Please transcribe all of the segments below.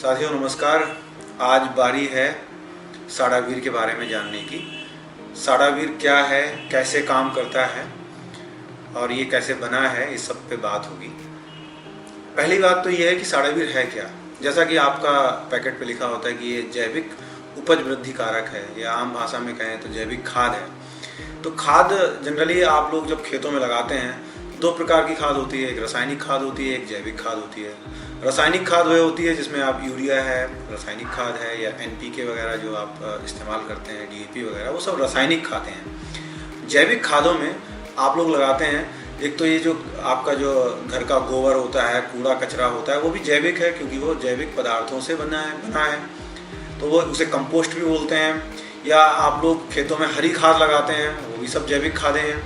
साथियों नमस्कार। आज बारी है साडावीर के बारे में जानने की। साडावीर क्या है, कैसे काम करता है और ये कैसे बना है, इस सब पे बात होगी। पहली बात तो ये है कि साडावीर है क्या। जैसा कि आपका पैकेट पे लिखा होता है कि ये जैविक उपज वृद्धि कारक है, या आम भाषा में कहें तो जैविक खाद है। तो खाद जनरली आप लोग जब खेतों में लगाते हैं दो प्रकार की खाद होती है, एक रासायनिक खाद होती है, एक जैविक खाद होती है। रासायनिक खाद वह होती है जिसमें आप यूरिया है, रासायनिक खाद है, या एनपीके वगैरह जो आप इस्तेमाल करते हैं, डीएपी वगैरह, वो सब रासायनिक खादें हैं। जैविक खादों में आप लोग लगाते हैं, एक तो ये जो आपका जो घर का गोबर होता है, कूड़ा कचरा होता है, वो भी जैविक है क्योंकि वो जैविक पदार्थों से बना है। तो वो उसे कंपोस्ट भी बोलते हैं। या आप लोग खेतों में हरी खाद लगाते हैं, वो भी सब जैविक खादें हैं।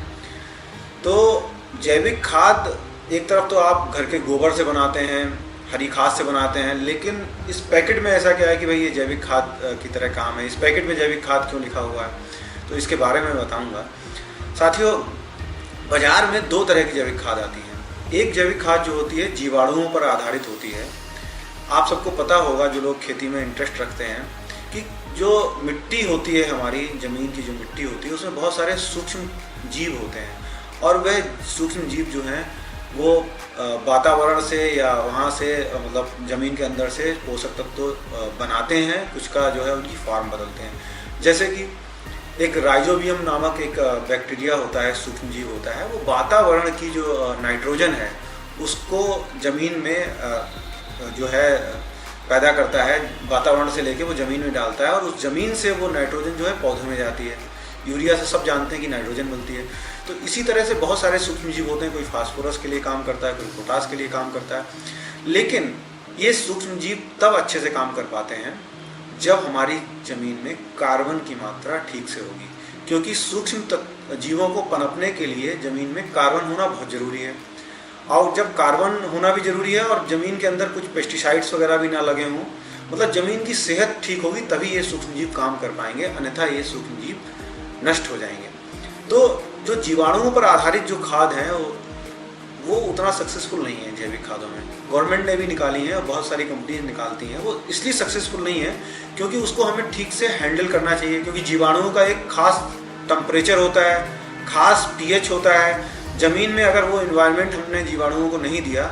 तो जैविक खाद एक तरफ तो आप घर के गोबर से बनाते हैं, हरी खाद से बनाते हैं, लेकिन इस पैकेट में ऐसा क्या है कि भाई ये जैविक खाद की तरह काम है। इस पैकेट में जैविक खाद क्यों लिखा हुआ है, तो इसके बारे में बताऊंगा। साथियों, बाजार में दो तरह की जैविक खाद आती है। एक जैविक खाद जो होती है जीवाणुओं पर आधारित होती है। आप सबको पता होगा जो लोग खेती में इंटरेस्ट रखते हैं कि जो मिट्टी होती है, हमारी ज़मीन की जो मिट्टी होती है, उसमें बहुत सारे सूक्ष्म जीव होते हैं और वह सूक्ष्म जीव जो हैं वो वातावरण से या वहाँ से मतलब ज़मीन के अंदर से पोषक तत्व बनाते हैं, कुछ का जो है उनकी फॉर्म बदलते हैं। जैसे कि एक राइजोबियम नामक एक बैक्टीरिया होता है, सूक्ष्म जीव होता है, वो वातावरण की जो नाइट्रोजन है उसको ज़मीन में जो है पैदा करता है, वातावरण से लेके वो ज़मीन में डालता है और उस ज़मीन से वो नाइट्रोजन जो है पौधों में जाती है। यूरिया से सब जानते हैं कि नाइट्रोजन मिलती है। तो इसी तरह से बहुत सारे सूक्ष्म जीव होते हैं, कोई फास्फोरस के लिए काम करता है, कोई पोटास के लिए काम करता है। लेकिन ये सूक्ष्म जीव तब अच्छे से काम कर पाते हैं जब हमारी ज़मीन में कार्बन की मात्रा ठीक से होगी, क्योंकि सूक्ष्म जीवों को पनपने के लिए ज़मीन में कार्बन होना बहुत ज़रूरी है। और जब कार्बन होना भी ज़रूरी है और ज़मीन के अंदर कुछ पेस्टिसाइड्स वगैरह भी ना लगे हों, मतलब ज़मीन की सेहत ठीक होगी तभी ये सूक्ष्म जीव काम कर पाएंगे, अन्यथा ये सूक्ष्म जीव नष्ट हो जाएंगे। तो जो जीवाणुओं पर आधारित जो खाद हैं वो उतना सक्सेसफुल नहीं है जैविक खादों में। गवर्नमेंट ने भी निकाली है और बहुत सारी कंपनीज निकालती हैं, वो इसलिए सक्सेसफुल नहीं है क्योंकि उसको हमें ठीक से हैंडल करना चाहिए। क्योंकि जीवाणुओं का एक खास टेम्परेचर होता है, खास पीएच होता है। ज़मीन में अगर वो इन्वायरमेंट हमने जीवाणुओं को नहीं दिया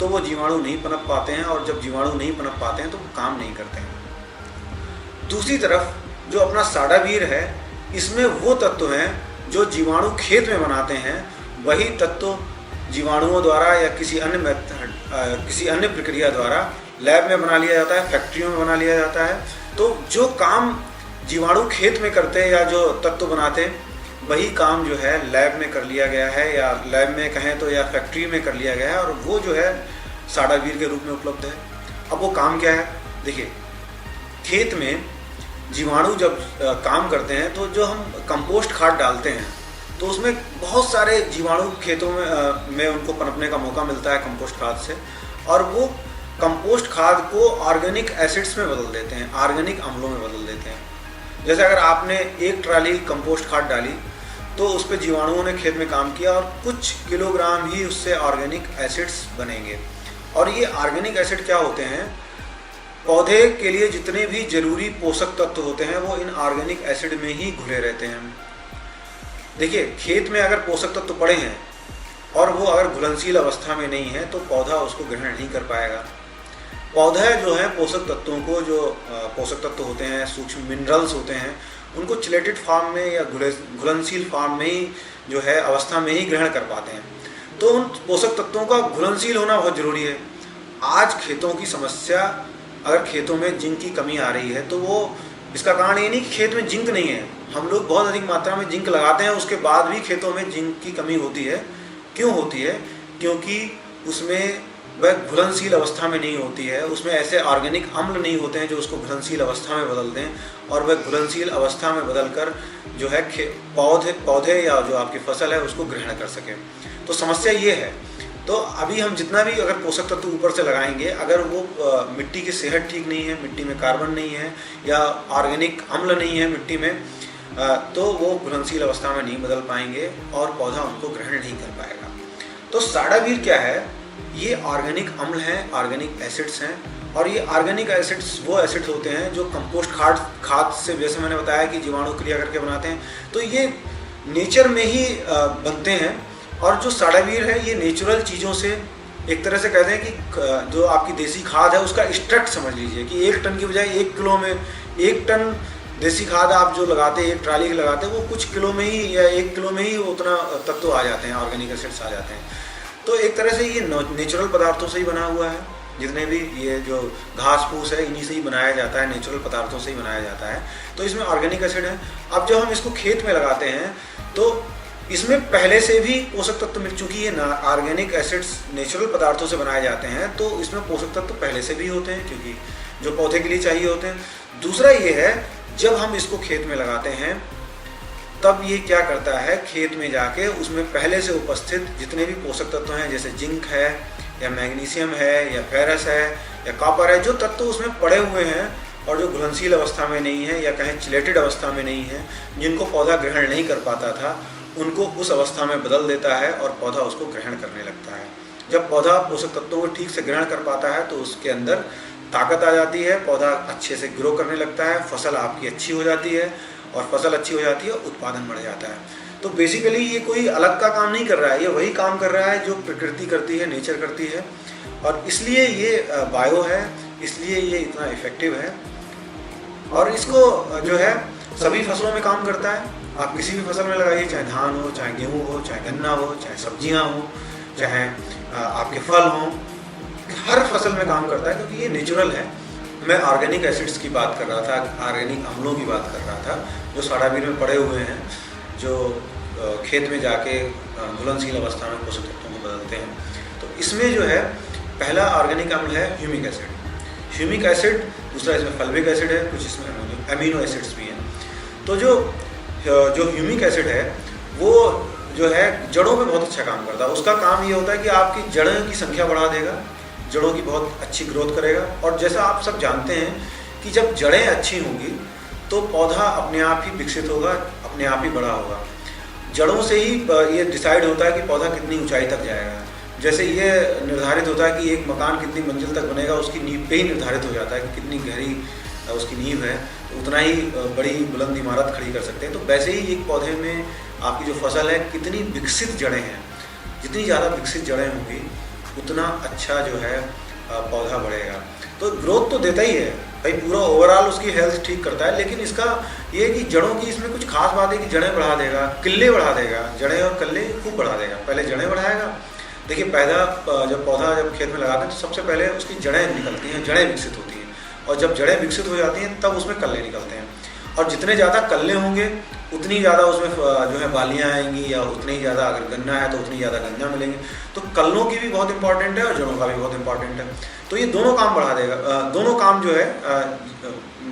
तो वो जीवाणु नहीं पनप पाते हैं, और जब जीवाणु नहीं पनप पाते हैं तो वो काम नहीं करते हैं। दूसरी तरफ जो अपना साडावीर है, इसमें वो तत्व हैं जो जीवाणु खेत में बनाते हैं, वही तत्व जीवाणुओं द्वारा या किसी अन्य प्रक्रिया द्वारा लैब में बना लिया जाता है, फैक्ट्रियों में बना लिया जाता है। तो जो काम जीवाणु खेत में करते हैं या जो तत्व बनाते हैं, वही काम जो है लैब में कर लिया गया है, या लैब में कहें तो या फैक्ट्री में कर लिया गया है, और वो जो है साडावीर के रूप में उपलब्ध है। अब वो काम क्या है, देखिए, खेत में जीवाणु जब काम करते हैं तो जो हम कंपोस्ट खाद डालते हैं तो उसमें बहुत सारे जीवाणु खेतों में उनको पनपने का मौका मिलता है कंपोस्ट खाद से, और वो कंपोस्ट खाद को ऑर्गेनिक एसिड्स में बदल देते हैं, ऑर्गेनिक अम्लों में बदल देते हैं। जैसे अगर आपने एक ट्राली कंपोस्ट खाद डाली तो उस पर जीवाणुओं ने खेत में काम किया और कुछ किलोग्राम ही उससे ऑर्गेनिक एसिड्स बनेंगे। और ये ऑर्गेनिक एसिड क्या होते हैं, पौधे के लिए जितने भी जरूरी पोषक तत्व होते हैं वो इन ऑर्गेनिक एसिड में ही घुले रहते हैं। देखिए, खेत में अगर पोषक तत्व पड़े हैं और वो अगर घुलनशील अवस्था में नहीं है तो पौधा उसको ग्रहण नहीं कर पाएगा। पौधा जो है पोषक तत्वों को, जो पोषक तत्व होते हैं, सूक्ष्म मिनरल्स होते हैं, उनको चिलेटेड फॉर्म में या घुलनशील फॉर्म में ही जो है अवस्था में ही ग्रहण कर पाते हैं। तो उन पोषक तत्वों का घुलनशील होना बहुत ज़रूरी है। आज खेतों की समस्या, अगर खेतों में जिंक की कमी आ रही है तो वो इसका कारण ये नहीं कि खेत में जिंक नहीं है। हम लोग बहुत अधिक मात्रा में जिंक लगाते हैं, उसके बाद भी खेतों में जिंक की कमी होती है। क्यों होती है? क्योंकि उसमें वह घुलनशील अवस्था में नहीं होती है, उसमें ऐसे ऑर्गेनिक अम्ल नहीं होते हैं जो उसको घुलनशील अवस्था में बदल दें और वह घुलनशील अवस्था में बदलकर जो है पौधे या जो आपकी फसल है उसको ग्रहण कर सके। तो समस्या ये है। तो अभी हम जितना भी अगर पोषक तत्व ऊपर से लगाएंगे, अगर वो मिट्टी की सेहत ठीक नहीं है, मिट्टी में कार्बन नहीं है या ऑर्गेनिक अम्ल नहीं है मिट्टी में, तो वो घुलनशील अवस्था में नहीं बदल पाएंगे और पौधा उनको ग्रहण नहीं कर पाएगा। तो साडावीर क्या है? ये ऑर्गेनिक अम्ल हैं, ऑर्गेनिक एसिड्स हैं और ये ऑर्गेनिक एसिड्स वो एसिड्स होते हैं जो कंपोस्ट खाद से, जैसे मैंने बताया कि जीवाणु क्रिया करके बनाते हैं, तो ये नेचर में ही बनते हैं। और जो साडावीर है ये नेचुरल चीज़ों से, एक तरह से कहते हैं कि जो आपकी देसी खाद है उसका एक्सट्रैक्ट समझ लीजिए कि 1 टन की बजाय 1 किलो में 1 टन देसी खाद आप जो लगाते हैं, 1 ट्राली की लगाते हैं, वो कुछ किलो में ही या 1 किलो में ही उतना तत्व आ जाते हैं, ऑर्गेनिक एसिड्स आ जाते हैं। तो एक तरह से ये नेचुरल पदार्थों से ही बना हुआ है। जितने भी ये जो घास फूस है इन्हीं से ही बनाया जाता है, नेचुरल पदार्थों से ही बनाया जाता है। तो इसमें ऑर्गेनिक एसिड है। अब जब हम इसको खेत में लगाते हैं तो इसमें पहले से भी पोषक तत्व मिल चुकी है ना। ऑर्गेनिक एसिड्स नेचुरल पदार्थों से बनाए जाते हैं तो इसमें पोषक तत्व पहले से भी होते हैं, क्योंकि जो पौधे के लिए चाहिए होते हैं। दूसरा ये है, जब हम इसको खेत में लगाते हैं तब ये क्या करता है, खेत में जाके उसमें पहले से उपस्थित जितने भी पोषक तत्व हैं, जैसे जिंक है या मैग्नीशियम है या फेरस है या कॉपर है, जो तत्व उसमें पड़े हुए हैं और जो घुलनशील अवस्था में नहीं है या कहें चिलेटेड अवस्था में नहीं है, जिनको पौधा ग्रहण नहीं कर पाता था, उनको उस अवस्था में बदल देता है और पौधा उसको ग्रहण करने लगता है। जब पौधा पोषक तत्वों को ठीक से ग्रहण कर पाता है तो उसके अंदर ताकत आ जाती है, पौधा अच्छे से ग्रो करने लगता है, फसल आपकी अच्छी हो जाती है, और फसल अच्छी हो जाती है, उत्पादन बढ़ जाता है। तो बेसिकली ये कोई अलग का काम नहीं कर रहा है, ये वही काम कर रहा है जो प्रकृति करती है, नेचर करती है, और इसलिए ये बायो है, इसलिए ये इतना इफेक्टिव है। और इसको जो है सभी फसलों में काम करता है। आप किसी भी फसल में लगाइए, चाहे धान हो, चाहे गेहूँ हो, चाहे गन्ना हो, चाहे सब्जियाँ हो, चाहे आपके फल हों, हर फसल में काम करता है, क्योंकि ये नेचुरल है। मैं ऑर्गेनिक एसिड्स की बात कर रहा था, ऑर्गेनिक अम्लों की बात कर रहा था, जो साडावीर में पड़े हुए हैं, जो खेत में जाके घुलनशील अवस्था में पोषक तत्वों को बदलते हैं। तो इसमें जो है पहला ऑर्गेनिक अम्ल है ह्यूमिक एसिड। ह्यूमिक एसिड, दूसरा इसमें फल्विक एसिड है, कुछ इसमें अमीनो एसिड्स भी हैं। तो जो ह्यूमिक एसिड है वो जो है जड़ों पे बहुत अच्छा काम करता है। उसका काम ये होता है कि आपकी जड़ों की संख्या बढ़ा देगा, जड़ों की बहुत अच्छी ग्रोथ करेगा। और जैसा आप सब जानते हैं कि जब जड़ें अच्छी होंगी तो पौधा अपने आप ही विकसित होगा, अपने आप ही बड़ा होगा। जड़ों से ही ये डिसाइड होता है कि पौधा कितनी ऊंचाई तक जाएगा। जैसे ये निर्धारित होता है कि एक मकान कितनी मंजिल तक बनेगा, उसकी नींव पे ही निर्धारित हो जाता है कि कितनी गहरी उसकी नींव है, तो उतना ही बड़ी बुलंद इमारत खड़ी कर सकते हैं। तो वैसे ही एक पौधे में आपकी जो फसल है कितनी विकसित जड़ें हैं, जितनी ज़्यादा विकसित जड़ें होंगी उतना अच्छा जो है पौधा बढ़ेगा। तो ग्रोथ तो देता ही है भाई, पूरा ओवरऑल उसकी हेल्थ ठीक करता है। लेकिन इसका ये कि जड़ों की इसमें कुछ खास बात है कि जड़ें बढ़ा देगा, किल्ले बढ़ा देगा, जड़ें और कल्ले खूब बढ़ा देगा। पहले जड़ें बढ़ाएगा। देखिए पौधा जब खेत में लगाते हैं तो सबसे पहले उसकी जड़ें निकलती हैं, जड़ें विकसित होती हैं, और जब जड़ें विकसित हो जाती हैं तब उसमें कल्ले निकलते हैं। और जितने ज़्यादा कल्ले होंगे उतनी ज़्यादा उसमें जो है बालियाँ आएंगी, या उतनी ही ज़्यादा अगर गन्ना है तो उतनी ज़्यादा गन्ना मिलेंगे। तो कल्लों की भी बहुत इंपॉर्टेंट है और जड़ों का भी बहुत इंपॉर्टेंट है। तो ये दोनों काम बढ़ा देगा। दोनों काम जो है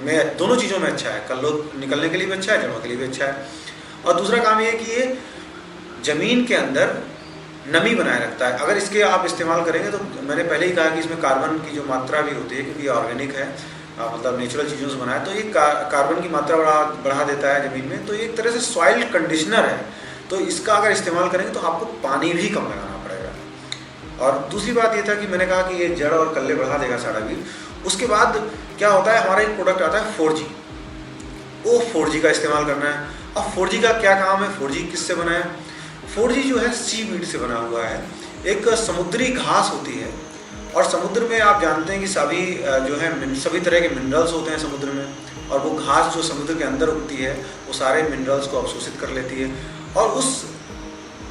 में दोनों चीज़ों में अच्छा है, कल्लों निकलने के लिए भी अच्छा है, जड़ों के लिए भी अच्छा है। और दूसरा काम ये है कि ये ज़मीन के अंदर नमी बनाए रखता है। अगर इसके आप इस्तेमाल करेंगे तो मैंने पहले ही कहा कि इसमें कार्बन की जो मात्रा भी होती है, क्योंकि ये ऑर्गेनिक है, मतलब नेचुरल चीज़ों से बना है, तो ये कार्बन की मात्रा बढ़ा देता है ज़मीन में। तो ये एक तरह से सॉइल कंडीशनर है। तो इसका अगर इस्तेमाल करेंगे तो आपको पानी भी कम लगाना पड़ेगा। और दूसरी बात ये था कि मैंने कहा कि ये जड़ और कल्ले बढ़ा देगा साडावीर। उसके बाद क्या होता है, हमारा एक प्रोडक्ट आता है 4G। वो 4G का इस्तेमाल करना है। अब 4G का क्या काम है, 4G किससे बना है? 4G जो है सीवीड से बना हुआ है। एक समुद्री घास होती है, और समुद्र में आप जानते हैं कि सभी तरह के मिनरल्स होते हैं समुद्र में, और वो घास जो समुद्र के अंदर उगती है वो सारे मिनरल्स को अवशोषित कर लेती है। और उस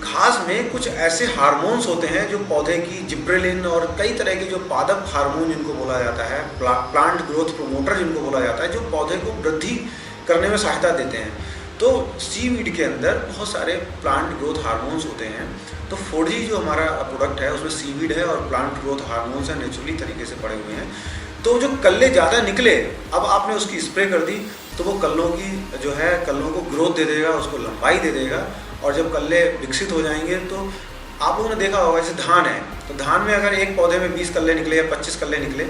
घास में कुछ ऐसे हार्मोन्स होते हैं जो पौधे की जिब्रेलिन और कई तरह के जो पादप हार्मोन जिनको बोला जाता है, प्लांट ग्रोथ प्रोमोटर जिनको बोला जाता है, जो पौधे को वृद्धि करने में सहायता देते हैं। तो सीवीड के अंदर बहुत सारे प्लांट ग्रोथ हार्मोन्स होते हैं। तो 4G जो हमारा प्रोडक्ट है उसमें सीवीड है और प्लांट ग्रोथ हार्मोन्स हैं, नेचुरली तरीके से पड़े हुए हैं। तो जो कल्ले ज़्यादा निकले, अब आपने उसकी स्प्रे कर दी तो वो कल्लों को ग्रोथ दे देगा, उसको लंबाई दे देगा। और जब कल्ले विकसित हो जाएंगे तो आप लोगों ने देखा होगा, जैसे धान है तो धान में अगर एक पौधे में 20 कल्ले निकले या 25 कल्ले निकले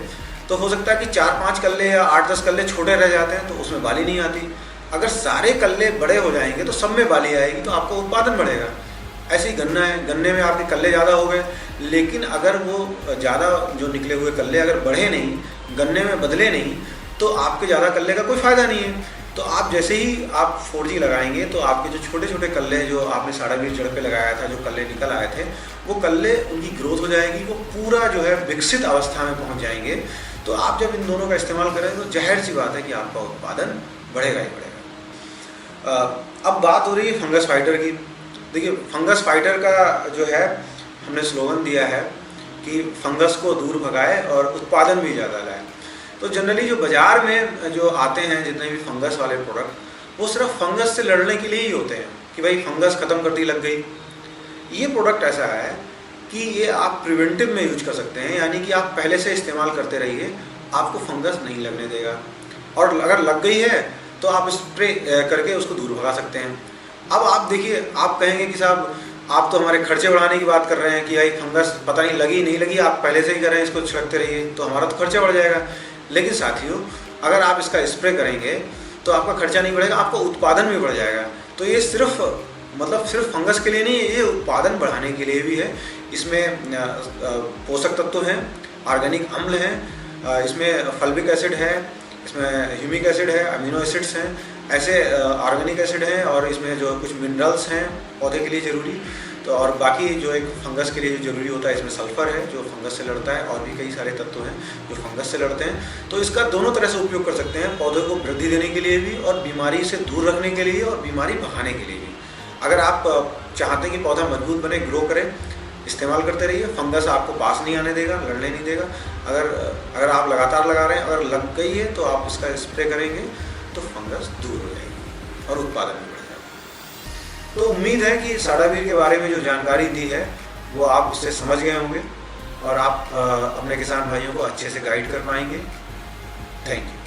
तो हो सकता है कि 4-5 कल्ले या 8-10 कल्ले छोटे रह जाते हैं, तो उसमें बाली नहीं आती। अगर सारे कल्ले बड़े हो जाएंगे तो सब में बाली आएगी, तो आपका उत्पादन बढ़ेगा। ऐसे ही गन्ना है, गन्ने में आपके कल्ले ज़्यादा हो गए, लेकिन अगर वो ज़्यादा जो निकले हुए कल्ले अगर बढ़े नहीं, गन्ने में बदले नहीं तो आपके ज़्यादा कल्ले का कोई फ़ायदा नहीं है। तो आप जैसे ही आप 4G लगाएंगे तो आपके जो छोटे छोटे कल्ले जो आपने साड़ावीर जड़ पे लगाया था, जो कल्ले निकल आए थे, वो कल्ले उनकी ग्रोथ हो जाएगी, वो पूरा जो है विकसित अवस्था में पहुंच जाएंगे। तो आप जब इन दोनों का इस्तेमाल करें तो जाहिर सी बात है कि आपका उत्पादन बढ़ेगा ही बढ़ेगा। अब बात हो रही है फंगस फाइटर की। देखिए, फंगस फाइटर का जो है हमने स्लोगन दिया है कि फंगस को दूर भगाए और उत्पादन भी ज़्यादा लाए। तो जनरली जो बाज़ार में जो आते हैं जितने भी फंगस वाले प्रोडक्ट, वो सिर्फ फंगस से लड़ने के लिए ही होते हैं कि भाई फंगस ख़त्म कर दी, लग गई। ये प्रोडक्ट ऐसा है कि ये आप प्रिवेंटिव में यूज कर सकते हैं, यानी कि आप पहले से इस्तेमाल करते रहिए, आपको फंगस नहीं लगने देगा। और अगर लग गई है तो आप स्प्रे करके उसको दूर भगा सकते हैं। अब आप देखिए, आप कहेंगे कि साहब आप तो हमारे खर्चे बढ़ाने की बात कर रहे हैं कि भाई फंगस पता नहीं लगी नहीं लगी, आप पहले से ही कर रहे हैं, इसको छिड़कते रहिए, तो हमारा तो खर्चा बढ़ जाएगा। लेकिन साथियों, अगर आप इसका स्प्रे करेंगे तो आपका खर्चा नहीं बढ़ेगा, आपका उत्पादन भी बढ़ जाएगा। तो ये सिर्फ फंगस के लिए नहीं, ये उत्पादन बढ़ाने के लिए भी है। इसमें पोषक तत्व हैं, ऑर्गेनिक अम्ल हैं, इसमें फल्विक एसिड है, इसमें ह्यूमिक एसिड है, अमीनो एसिड्स हैं, ऐसे ऑर्गेनिक एसिड हैं, और इसमें जो कुछ मिनरल्स हैं पौधे के लिए ज़रूरी। तो और बाकी जो एक फंगस के लिए जो ज़रूरी होता है, इसमें सल्फ़र है जो फंगस से लड़ता है, और भी कई सारे तत्व हैं जो फंगस से लड़ते हैं। तो इसका दोनों तरह से उपयोग कर सकते हैं, पौधे को वृद्धि देने के लिए भी और बीमारी से दूर रखने के लिए और बीमारी भगाने के लिए भी। अगर आप चाहते हैं कि पौधा मजबूत बने, ग्रो करे, इस्तेमाल करते रहिए। फंगस आपको पास नहीं आने देगा, लड़ने नहीं देगा। अगर आप लगातार लगा रहे हैं, अगर लग गई है तो आप इसका स्प्रे करेंगे तो फंगस दूर हो जाएगी और उत्पादन भी बढ़ जाएगा। तो उम्मीद है कि साड़ावीर के बारे में जो जानकारी दी है वो आप उससे समझ गए होंगे और आप अपने किसान भाइयों को अच्छे से गाइड कर पाएंगे। Thank you.